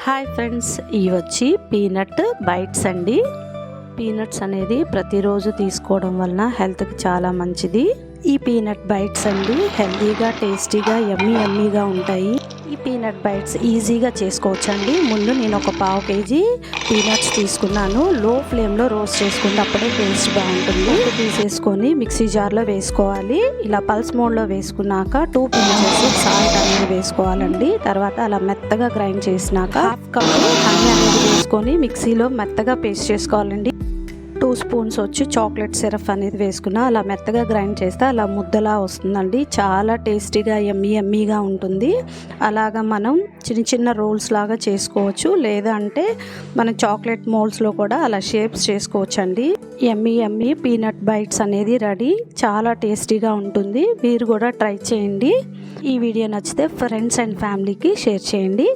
Hi friends, ఇవి వచ్చి peanut bytes అండి. పీనట్స్ అనేది ప్రతిరోజు తీసుకోవడం వలన హెల్త్కి చాలా మంచిది. ఈ పీనట్ బైట్స్ అండి హెల్తీగా, టేస్టీగా, యమ్మీగా ఉంటాయి. ఈ పీనట్ బైట్స్ ఈజీగా చేసుకోవచ్చు అండి. ముందు నేను ఒక 1/2 kg పీనట్స్ తీసుకున్నాను. లో ఫ్లేమ్లో రోస్ట్ చేసుకుంటే అప్పుడే టేస్ట్ బాగుంటుంది. తీసేసుకొని మిక్సీ జార్లో వేసుకోవాలి. ఇలా పల్స్ మోడ్లో వేసుకున్నాక 2 pinches సాల్ట్ అనేది వేసుకోవాలండి. తర్వాత అలా మెత్తగా గ్రైండ్ చేసినాక 1/2 cup హనీ అనేది వేసుకొని మిక్సీలో మెత్తగా పేస్ట్ చేసుకోవాలండి. 2 spoons వచ్చి చాక్లెట్ సిరప్ అనేది వేసుకున్నా అలా మెత్తగా గ్రైండ్ చేస్తే అలా ముద్దలా వస్తుందండి. చాలా టేస్టీగా యమ్మీగా ఉంటుంది. అలాగా మనం చిన్న రోల్స్ లాగా చేసుకోవచ్చు, లేదంటే మన చాక్లెట్ మోల్డ్స్లో కూడా అలా షేప్స్ చేసుకోవచ్చు అండి. యమ్మీ పీనట్ బైట్స్ అనేది రెడీ. చాలా టేస్టీగా ఉంటుంది. మీరు కూడా ట్రై చేయండి. ఈ వీడియో నచ్చితే ఫ్రెండ్స్ అండ్ ఫ్యామిలీకి షేర్ చేయండి.